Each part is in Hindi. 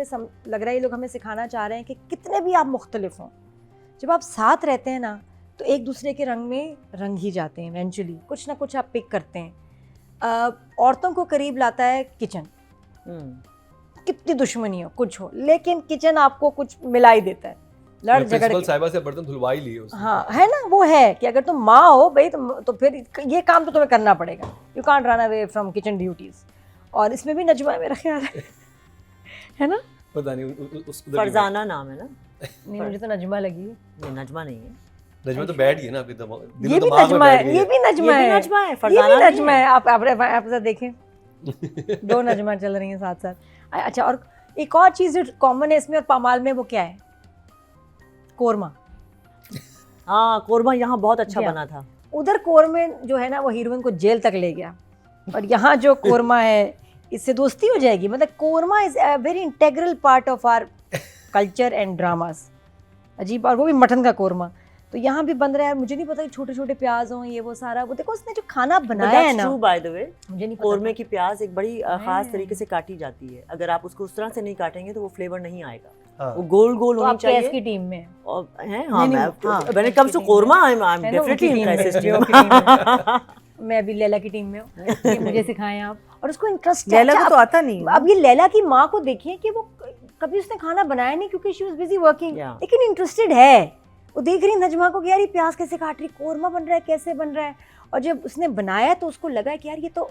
लग रहा है ये लोग हमें सिखाना चाह रहे हैं कि कितने भी आप मुख्तलिफ हों, जब आप साथ रहते हैं ना तो एक दूसरे के रंग में रंग ही जाते हैं इवेंचुअली, कुछ ना कुछ आप पिक करते हैं। औरतों को करीब लाता है किचन, कितनी दुश्मनी हो कुछ हो, लेकिन किचन आपको कुछ मिला ही देता है, लड़ झगड़ के। साहिबा से बर्तन धुलवा ही लिए उसने। हाँ है ना, वो है कि अगर तुम माँ हो भाई तो फिर ये काम तो तुम्हें करना पड़ेगा, you can't run away from kitchen duties. और इसमें भी नजमा मेरा ख्याल है ना, पता नहीं फरजाना नाम है ना? नहीं मुझे तो नजमा लगी है। नहीं नजमा नहीं है, नजमा तो बैठ ही है ना आपके दिमाग, ये भी नजमा है, ये भी नजमा है, ये भी नजमा है। आप देखें दो नजमा चल रही हैं साथ साथ। अच्छा, और एक और चीज़ जो कॉमन है इसमें और पामाल में, वो क्या है? कोरमा। हाँ, कोरमा यहाँ बहुत अच्छा बना था। उधर कोरमे जो है ना वो हीरोइन को जेल तक ले गया, और यहाँ जो कोरमा है इससे दोस्ती हो जाएगी। मतलब korma is a very integral part of our culture and dramas. अजीब, और वो भी मटन का कोरमा। तो यहाँ भी बन रहा है, मुझे नहीं पता कि छोटे छोटे प्याज हों, ये वो सारा। वो देखो उसने जो खाना बनाया है ना, बाय द वे मुझे नहीं पता कोरमे की प्याज एक बड़ी खास तरीके से काटी जाती है। अगर आप उसको उस तरह से नहीं काटेंगे तो वो फ्लेवर नहीं आएगा। हाँ। वो गोल गोल तो होनी आप चाहिए। की टीम में हैं? हाँ, when it comes to korma I am definitely in crisis. मैं अभी लैला की टीम में हूँ, ये मुझे सिखाएं आप। और उसको इंटरेस्ट लैला को तो आता नहीं। अब ये लैला की माँ को देखिए कि वो कभी उसने खाना बनाया नहीं क्योंकि शी वाज बिजी वर्किंग, लेकिन इंटरेस्टेड है। वो देख रही नजमा को कि यार ये प्याज कैसे काट रही, कोरमा बन रहा है, कैसे बन रहा है। और जब उसने बनाया तो उसको लगा कि यार ये तो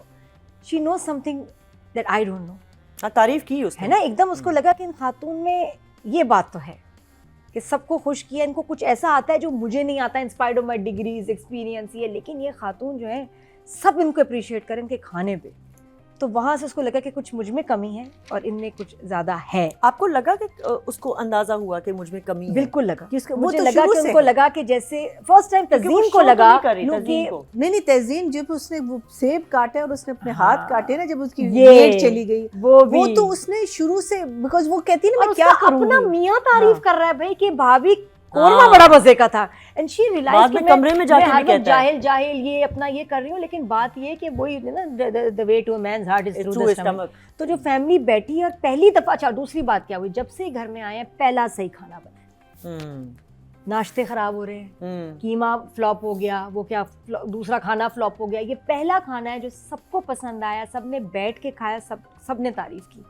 she knows something that I don't know. हाँ, तारीफ की उसने, है ना, एकदम उसको लगा कि इन खातून में ये बात तो है कि सबको खुश किया, इनको कुछ ऐसा आता है जो मुझे नहीं आता, inspired of my degrees experience ये। लेकिन ये खातून जो है सब इनको अप्रिशिएट करें इनके खाने पे। तो वहाँ से उसको लगा कि कुछ मुझ में कमी है और इनमें कुछ ज़्यादा है। आपको लगा कि उसको अंदाजा हुआ कि मुझ में कमी है? बिल्कुल लगा कि उसको, मुझे तो लगा कि उनको लगा कि जैसे फर्स्ट टाइम तज़ीन को लगा नहीं तज़ीन जब उसने वो सेब काटे और उसने अपने हाथ काटे ना, जब उसकी ये डेट चली गई वो तो उसने शुरू से, बिकॉज वो कहती है ना मैं क्या करूंगी, अपना मियाँ तारीफ कर रहा है भाई कि भाभी कोरमा बड़ा मजे का था। एंड शी रियलाइज कि कमरे में जाके भी कहता है जाहिल ये अपना ये कर रही हूँ, लेकिन बात ये कि वही ना the way to a man's heart is through the stomach. तो जो फैमिली बैठी और पहली दफा, अच्छा दूसरी बात क्या हुई, जब से घर में आए हैं पहला सही खाना बना। नाश्ते खराब हो रहे हैं, कीमा फ्लॉप हो गया, वो क्या दूसरा खाना फ्लॉप हो गया, ये पहला खाना है जो सबको पसंद आया, सबने बैठ के खाया, सबने तारीफ की।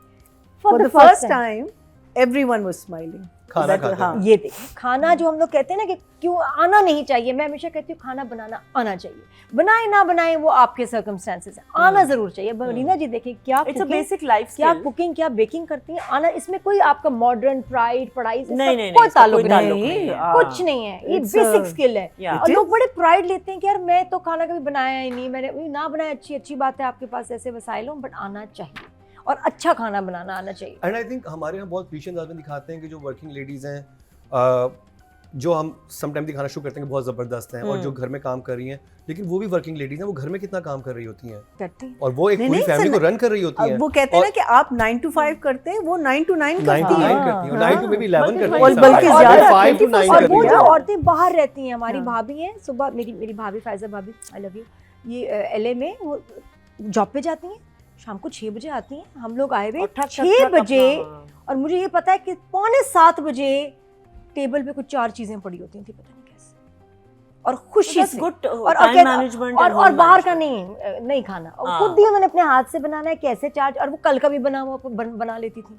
For the first time everyone was smiling. खाना खाते हैं। ये देखिए खाना जो हम लोग कहते हैं ना कि क्यों आना नहीं चाहिए, मैं हमेशा कहती हूँ खाना बनाना आना चाहिए, बनाए ना बनाए वो आपके सर्कमस्टेंसेस है, आना जरूर चाहिए। रीना जी देखिए क्या बेसिक लाइफ क्या कुकिंग क्या बेकिंग करती हैं, आना। इसमें कोई आपका मॉडर्न प्राइड पढ़ाई से नहीं, कोई ताल्लुक नहीं, कुछ नहीं है, ये बेसिक स्किल है। और लोग बड़े प्राइड लेते हैं कि यार मैं तो खाना कभी बनाया ही नहीं, मैंने ना बनाया, अच्छी बात है आपके पास ऐसे वसाइल हो, बट आना चाहिए और अच्छा खाना बनाना आना चाहिए। एंड आई थिंक हमारे यहाँ बहुत क्लिशेस आदमी दिखाते हैं कि जो वर्किंग लेडीज हैं, जो हम समटाइम दिखाना शुरू करते हैं कि बहुत ज़बरदस्त हैं, और जो घर में काम कर रही हैं, लेकिन वो भी वर्किंग लेडीज हैं, वो घर में कितना काम कर रही होती हैं, करती हैं, और वो एक पूरी फैमिली को रन कर रही होती हैं। वो कहते हैं ना कि आप 9 to 5 करते हैं, वो 9 to 9 करती हैं, 9 to maybe 11 करती हैं, और बल्कि ज़्यादा 5 to 9 और करती वो हैं। जो औरतें बाहर रहती हैं, हमारी भाभी हैं, सुबह मेरी भाभी फायजा भाभी, आई लव यू, ये LA में वो जॉब पे जाती हैं, शाम को 6 बजे आती हैं, हम लोग आए हुए 6 बजे, और मुझे ये पता है कि 6:45 बजे टेबल पे कुछ 4 चीजें पड़ी होती थी, पता नहीं कैसे, और खुशी से और बाहर का नहीं खाना, और खुद ही उन्होंने अपने हाथ से बनाना है, कैसे चार्ज, और वो कल का भी बना हुआ बना लेती थी।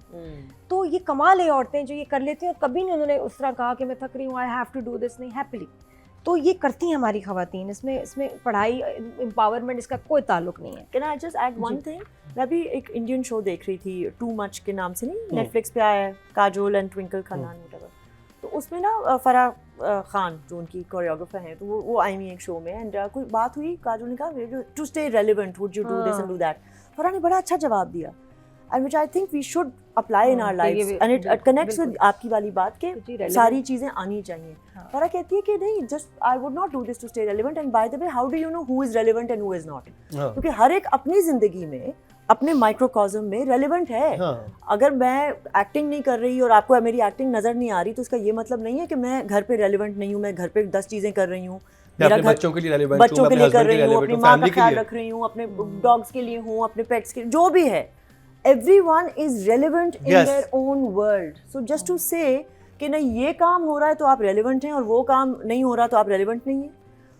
तो ये कमाल है औरतें जो ये कर लेती हैं, और कभी नहीं उन्होंने उस तरह कहा कि मैं थक रही हूँ, I have to do this, नहीं, हैप्पीली। तो ये करती हैं हमारी खवातीन, इसमें पढ़ाई एम्पावरमेंट इसका कोई ताल्लुक नहीं है। Can I just add one thing, मैं भी एक इंडियन शो देख रही थी, टू मच के नाम से, नहीं नेटफ्लिक्स पे आया है, काजोल एंड ट्विंकल खन्ना, तो उसमें ना फराह खान जो उनकी कोरियोग्राफर हैं, तो वो आई हुई एक शो में, एंड कोई बात हुई, काजोल ने कहा to stay relevant would you do this and do that. Farah ने बड़ा अच्छा जवाब दिया, and which I think we should apply in our lives, and it connects with आपकी वाली बात के सारी चीजें आनी चाहिए। फराह कहती है कि नहीं, just I would not do this to stay relevant, and by the way how do you know who is relevant and who is not, क्योंकि हर एक अपनी जिंदगी में अपने माइक्रोकॉज्म में रेलेवेंट है। अगर मैं एक्टिंग नहीं कर रही और आपको मेरी एक्टिंग नजर नहीं आ रही, तो इसका ये मतलब नहीं है कि मैं घर पे रेलेवेंट नहीं हूँ, मैं घर पे 10 चीजें कर रही हूँ, मेरा घर बच्चों के लिए रेलेवेंट, बच्चों के लिए कर रही हूँ, अपनी माँ का ख्याल रख रही हूँ, अपने डॉग्स के लिए हूँ, अपने पेट्स के, जो भी है, everyone is relevant in Yes. their own world. So just to say कि नहीं ये काम हो रहा है तो आप relevant हैं और वो काम नहीं हो रहा तो आप relevant नहीं हैं.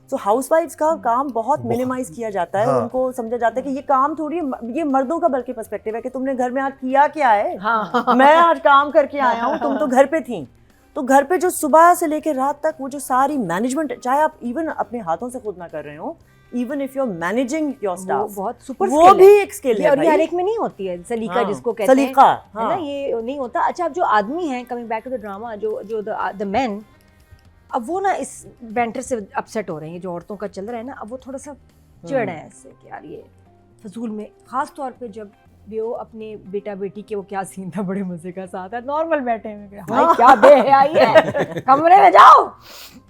So housewives का काम बहुत मिनिमाइज किया जाता है. हाँ. उनको समझा जाता है कि ये काम थोड़ी है, ये मर्दों का बल्कि पर्सपेक्टिव है कि तुमने घर में आज किया क्या है. मैं आज काम करके आया हूँ, तुम तो घर पे थी. तो घर पे जो सुबह से लेकर रात तक वो जो सारी मैनेजमेंट, चाहे आप इवन अपने हाथों से खुद ना कर रहे हो, even if you are managing your वो स्टाफ, बहुत सुपर वो भी एक स्किल है और ये हर भाई. एक में नहीं होती है सलीका हाँ, जिसको कहते हैं, सलीका, है ना, ये नहीं होता. अच्छा, अब जो आदमी हैं, coming back to the drama, जो द मेन, अब वो ना इस बैंटर से अपसेट हो रहे हैं. जो औरतों का चल रहा है ना, अब वो थोड़ा सा चिढ़ है इससे कि यार ये फजूल में, खास तौर पे जब भी वो अपने बेटा बेटी के, वो क्या सीन था, बड़े मजे का साथ है, नॉर्मल बैठे हैं, भाई क्या बेहयाई है, कमरे में जाओ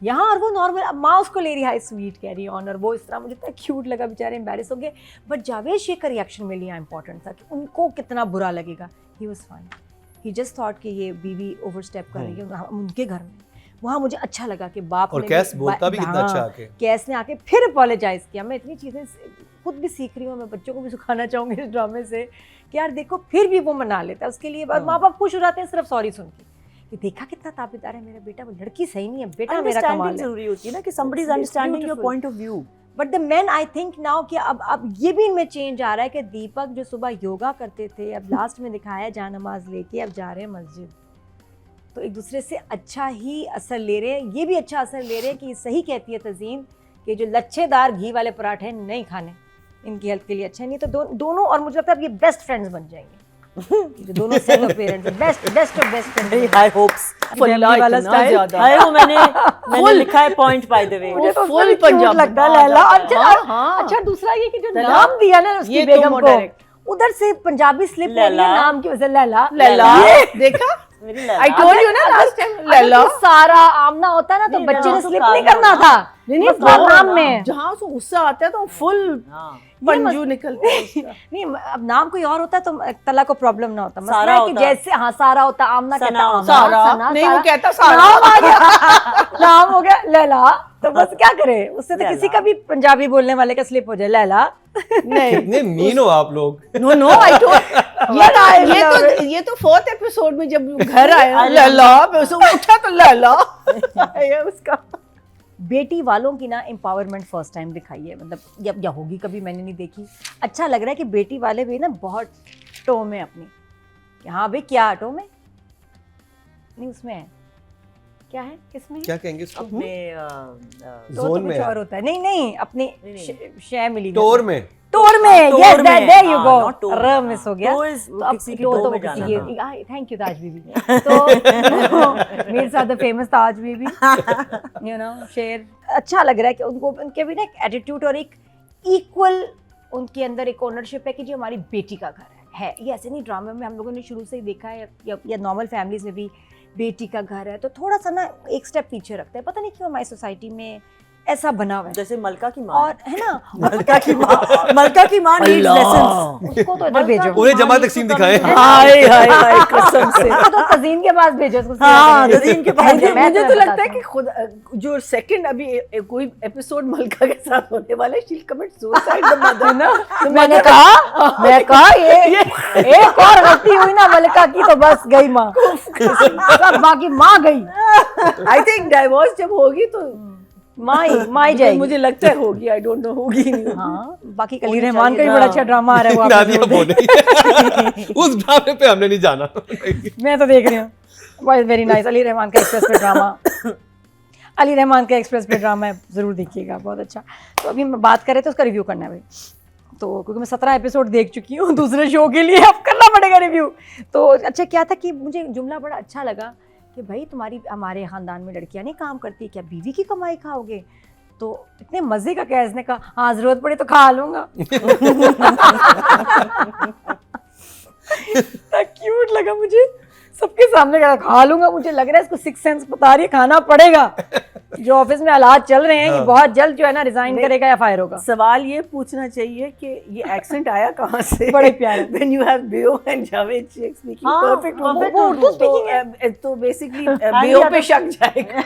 यहाँ, और वो नॉर्मल, अब माँ उसको ले रही है स्वीट कैरी ऑन, और वो इस तरह, मुझे इतना क्यूट लगा, बेचारे एम्बैरेस हो गए. बट जावेद शेख का रिएक्शन मेरे लिए इंपॉर्टेंट था कि उनको कितना बुरा लगेगा. He was fine, he just thought कि ये बीवी ओवरस्टेप कर रही है उनके घर में. वहाँ मुझे अच्छा लगा कि बाप और ने कैस बोलता भी कितना अच्छा हाँ, आके. कैस ने आके फिर अपोलोजाइज किया. मैं इतनी चीज़ें खुद भी सीख रही हूँ, मैं बच्चों को भी सिखाना चाहूँगी इस ड्रामे से कि यार देखो, फिर भी वो मना लेता है उसके लिए. और माँ बाप खुश हो जाते हैं सिर्फ सॉरी सुन के कि देखा कितना ताबेदार है मेरा बेटा, वो लड़की सही नहीं है, बेटा मेरा कमाल है. जरूरी होती है ना कि somebody is understanding your point of view. But the man, I think now कि अब ये भी इनमें चेंज आ रहा है कि दीपक जो सुबह योगा करते थे, अब लास्ट में दिखाया जा नमाज लेके अब जा रहे हैं मस्जिद, तो एक दूसरे से अच्छा ही असर ले रहे हैं. ये भी अच्छा असर ले रहे हैं कि सही कहती है तज़ीन कि जो लच्छेदार घी वाले पराठे हैं नहीं खाने, इनकी हेल्थ के लिए अच्छा नहीं. तो दोनों, और मुझे लगता है अब ये बेस्ट फ्रेंड्स बन जाएंगे, जो दोनों set of parents, best of best friends. High hopes वाला स्टाइल. हाय, वो मैंने लिखा है पॉइंट बाय द वे. मुझे तो full फुल पंजाब लगता है लैला. अच्छा, दूसरा ये कि जो नाम दिया ना उसकी बेगम को, उधर से पंजाबी स्लिप हो रही है नाम की वजह से. लैला देखा, मेरी I told you ना last time, लैला. अगर तो सारा आमना होता ना तो नहीं, बच्चे लैला ने तो स्लिप काला नहीं करना होता. था. नहीं, नाम में जहाँ से गुस्सा आता है तो फुल पंजू निकलते हैं उसका. नहीं, अब नाम कोई और होता तो तला को प्रॉब्लम ना होता. मसला सारा है कि होता. जैसे हाँ सारा होता, आमना कहता सना, आमना, सारा सना, नहीं, वो सारा. कहता सारा. नाम आ गया, नाम हो गया लैला. तो बस क्या करे, उससे तो किसी लैला. का भी पंजाबी बोलने वाले का स्लिप हो जाए लैला. नहीं, कितने मीन हो आप लोग. नो आई टोल्ड, ये तो 4th एपिसोड में जब घर आया लैला, मैं उसे उठा तो लैला ये उसका. बेटी वालों की ना एम्पावरमेंट फर्स्ट टाइम दिखाई है, मतलब या होगी कभी, मैंने नहीं देखी. अच्छा लग रहा है कि बेटी वाले भी ना बहुत टो में अपनी, हाँ भाई क्या टो में नहीं, उसमें है क्या है, किसमें क्या कहेंगे इसको? अपने तो जोन कुछ में और होता है. नहीं अपने शय मिली टोर में. टोर में. Yes, there you go. not tour. र मिस हो गया. टो इज तो अब किसी की टो टो तो में किसी जाना की. था. Thank you Taj Bibi. तो मेरे साथ famous Taj Bibi, you know, शेर. अच्छा लग रहा है कि उनको, उनके भी ना एक एटीट्यूड और एक इक्वल उनके अंदर एक ओनरशिप है कि जो हमारी बेटी का घर है. ये ऐसे नहीं, ड्रामे में हम लोगों ने शुरू से ही देखा है या नॉर्मल फैमिलीज में भी बेटी का घर है तो थोड़ा सा ना एक स्टेप पीछे रखते हैं. पता नहीं क्यों हमारी सोसाइटी में ऐसा बना हुआ है. जैसे मलका की माँ. और है ना, मलका की माँ नीड्स लेसन्स. उसको तो इधर भेजो. उन्हें जमा तकसीम दिखाए. हाय हाय हाय कसम से. उसको तो तज़ीन के पास भेजो उसको. हाँ, तज़ीन के पास. मुझे मैं तो तुम्हें लगता है बताता कि खुद जो सेकंड अभी कोई एपिसोड मलका के साथ होने वाला है, शील कमिट सुसाइड द मदर ना. हूँ. मैं कहा ये एक और गलती हुई ना मलिका की तो बस गई माँ, सब बाकी माँ गई. आई थिंक डाइवोर्स जब होगी तो माँ ही जाएगी. मुझे लगता है होगी, आई डोंट नो होगी नहीं. हाँ, बाकी अली रहमान का भी बड़ा अच्छा ड्रामा आ रहा है, वो आप नादिया लोग देख. बोले उस ड्रामे पे हमने नहीं जाना. मैं तो देख रही हूँ. Very nice. अली रहमान का एक्सप्रेस पे ड्रामा, अली रहमान का एक्सप्रेस पे ड्रामा है, ज़रूर देखिएगा, बहुत अच्छा. तो अभी मैं बात कर रहे थे उसका रिव्यू करना है भाई. तो क्योंकि मैं 17 एपिसोड देख चुकी हूँ दूसरे शो के लिए, अब करना पड़ेगा रिव्यू. तो अच्छा क्या था कि मुझे जुमला बड़ा अच्छा लगा कि भाई हमारे ख़ानदान में लड़कियाँ नहीं काम करती, क्या बीवी की कमाई खाओगे? तो इतने मज़े का कैस ने कहा हाँ ज़रूरत पड़े तो खा लूँगा. क्यूट लगा मुझे, सबके सामने खा लूँगा. मुझे लग रहा है इसको 6 सेंस बता रही है, खाना पड़ेगा. जो ऑफिस में हालात चल रहे हैं, ये बहुत जल्द जो है ना रिजाइन करेगा या फायर होगा. सवाल ये पूछना चाहिए कि ये एक्सेंट आया कहाँ से? बड़े प्यारे. When you have Beo and Javed Sheikh speaking हाँ, perfect perfect Urdu, Urdu speaking है. तो बेसिकली Beo पे शक जाएगा.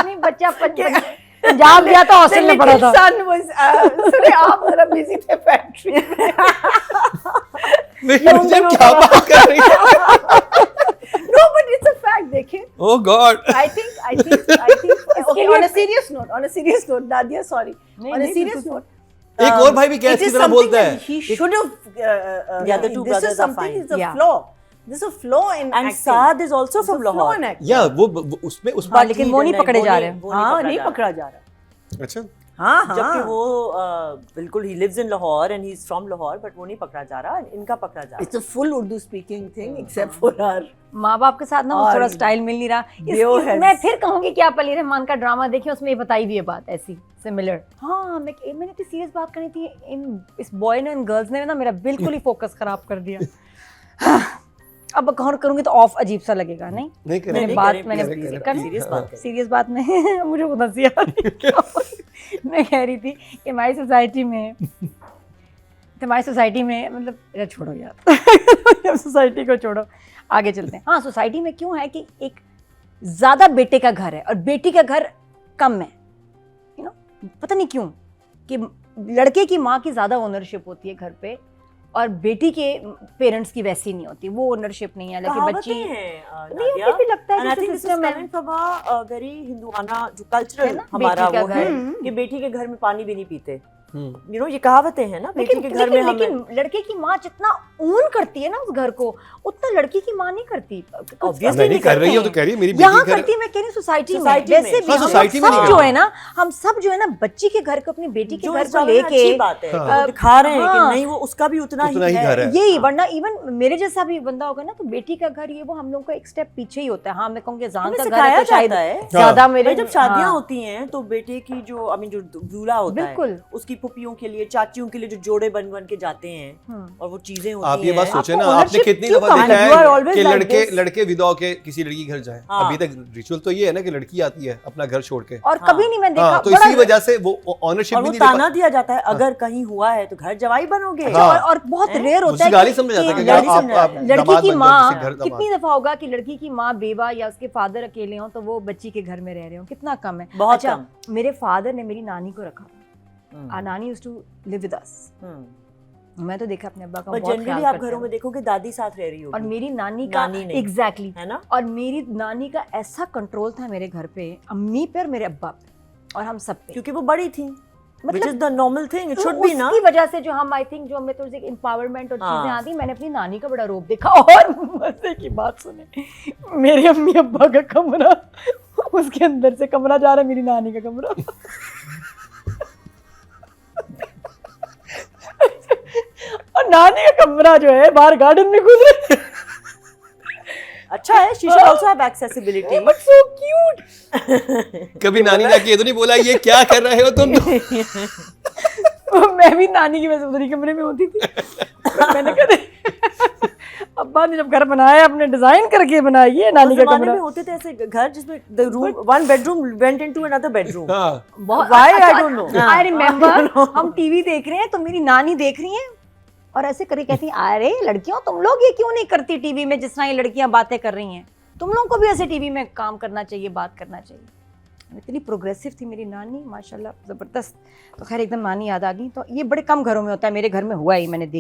नहीं बच्चा पंजाब गया था, हॉस्टल में पढ़ा था. Son was, sorry, आप जरा बिजी थे फैक्ट्री में. मुझे क्या बात कर रही है? No, but it's a fact. देखिए, Oh God. I think. Okay, on a serious note, Nadia, sorry. On a serious note, एक और भाई भी गैस it की is तरह something बोलता that है. he should have. The other two this brothers is are something. fine. It's a Yeah. flaw. This is a flaw in And acting. Saad is also It's a from flaw Lahore. in acting. या वो उसमें उस हाँ, लेकिन वो नहीं पकड़े जा रहे। हाँ, नहीं पकड़ा जा रहा. अच्छा हाँ, जबकि वो बिल्कुल he lives in Lahore and he's from Lahore, but वो नहीं पकड़ा जा रहा, इनका पकड़ा जा रहा. It's a full Urdu speaking thing, except for her. माँ बाप के साथ ना वो और थोड़ा स्टाइल मिल नहीं रहा Leo has- मैं फिर कहूंगी कि आप अली रहमान का ड्रामा देखिए, उसमें ये बताई भी है बात ऐसी सिमिलर. हाँ, मैंने इतनी सीरियस बात करनी थी, इस बॉय ने, इन गर्ल्स ने ना मेरा बिल्कुल ही फोकस खराब कर दिया. अब गौर करूंगी तो ऑफ अजीब सा लगेगा. नहीं नहीं मैंने करें. बात करें, मैंने please, कर serious बात करें. सीरियस बात में मुझे खुद हंसी आ रही है. मैं कह रही थी कि हमारी सोसाइटी में मतलब यार छोड़ो यार सोसाइटी को छोड़ो, आगे चलते हैं. हाँ, सोसाइटी में क्यों है कि एक ज़्यादा बेटे का घर है और बेटी का घर कम है. यू नो, पता नहीं क्यों कि लड़के की माँ की ज़्यादा ओनरशिप होती है घर पे और बेटी के पेरेंट्स की वैसी नहीं होती, वो ओनरशिप नहीं है. लेकिन बच्ची नहीं, मुझे भी लगता है And I कि think this is सिस्टम है. coming from a very हिंदुआना जो है कल्चरल ना, हमारा बेटी का वो है घर. कि बेटी के घर में पानी भी नहीं पीते. You know, ये कहावतें हैं ना, बेटी के घर में हमें. लेकिन लड़के की माँ जितना ओन करती है ना उस घर को, उतना लड़की की माँ नहीं करती. Obviously नहीं नहीं कर रही है, करते तो कह रही है मेरी यहाँ बेटी घर. करती है, मैं कह रही हूँ सोसाइटी में. Society वैसे में. भी हाँ, हम society में सब नहीं जो करते. है ना, हम सब जो है ना बच्ची के घर को अपनी बेटी के जो घर इस को बारे में लेके अच्छी बात है, हाँ. वो दिखा रहे हैं कि हाँ. नहीं वो उसका भी उतना उतना ही ही घर है. यही, हाँ. वरना इवन मेरे जैसा भी बंदा होगा ना तो बेटी का घर ये वो हम लोग को एक स्टेप पीछे ही होता है. हाँ, मैं कहूँगी जान हमें का घर सिखाया है तो शायद जाता है. ज्यादा मेरे भाई जब शादियां हाँ, होती हैं तो बेटे की जो जो दूल्हा होता बिल्कुल. है उसकी फुफियों के लिए, चाचियों के लिए जो जोड़े बन बन के जाते हैं और वो चीजें होती हैं. आप ये बात सोचे ना, आपको आपने ownership कितनी क्यों दफा कहा? देखा You are है always कि like this. लड़के विदा होके किसी लड़की के घर जाए. हाँ. अभी तक रिचुअल तो ये है ना कि लड़की आती है अपना घर छोड़ के. और हाँ. कभी नहीं मैं देखा. हाँ, तो बड़ा- इसी वजह से वो ऑनरशिप और भी वो नहीं दे ताना पा. दिया जाता है अगर कहीं हुआ है तो घर जवाई बनोगे. अच्छा, हाँ. और बहुत हैं? रेयर होता उसकी है गाली कि- समझ जाता है कि कि गाली आप समझ जाता है. दामाद लड़की की बन जाओ माँ, किसी घर दामाद. कितनी दफा होगा कि लड़की की माँ बेवा या उसके फादर अकेले हों तो वो बच्ची के घर में रह रहे हो, कितना कम है. बहुत अच्छा, कम. मेरे फादर ने मेरी नानी को रखा. हम्म. Our नानी used to live with us. मैं तो देखा अपने अब्बा का बट बहुत जनरली ख्याल आप करते घरों हैं. में देखोगे दादी साथ रह रही और होगी, मेरी नानी का नानी नहीं. एग्जैक्टली है ना. और मेरी नानी का ऐसा कंट्रोल था मेरे घर पे, अम्मी पे और मेरे अब्बा पे और हम सब पे. क्योंकि वो बड़ी थी, which मतलब is the normal thing, it should be ना. उसकी वजह से जो हम आई थिंक जो हमें थोड़ी सी एम्पावरमेंट और हाँ. चीजें आती, मैंने अपनी नानी का बड़ा रूप देखा. और मजे की बात सुने, मेरे अम्मी अब्बा का कमरा, उसके अंदर से कमरा जा रहा है मेरी नानी का कमरा. और नानी का कमरा जो है बाहर गार्डन में खुद अच्छा है, she should also have accessibility. But so cute. कभी नानी ने ये तो नहीं बोला ये क्या कर रहे हो तुम. मैं भी नानी की वजह से उधरी कमरे में होती थी. मैंने कहा अब्बा ने जब घर बनाया अपने डिजाइन करके बनाई है नानी का जमाने कमरा. में होते थे ऐसे घर जिसमें the room, one bedroom went into another bedroom. हाँ. बहुत Why? I don't know. I remember हम टीवी देख रहे हैं तो मेरी नानी देख रही हैं और ऐसे करके कहती हैं, अरे लड़कियों तुम लोग ये क्यों नहीं करती टीवी में जिस तरह ये लड़कियां बातें कर रही हैं, तुम लोगों को भी ऐसे टीवी में काम करना चाहिए, बात करना चाहिए. इतनी प्रोग्रेसिव थी मेरी नानी, माशाल्लाह, ज़बरदस्त. तो खैर एकदम नानी याद आ गई. तो ये बड़े कम घरों में होता है, मेरे घर में हुआ ही, मैंने देखा.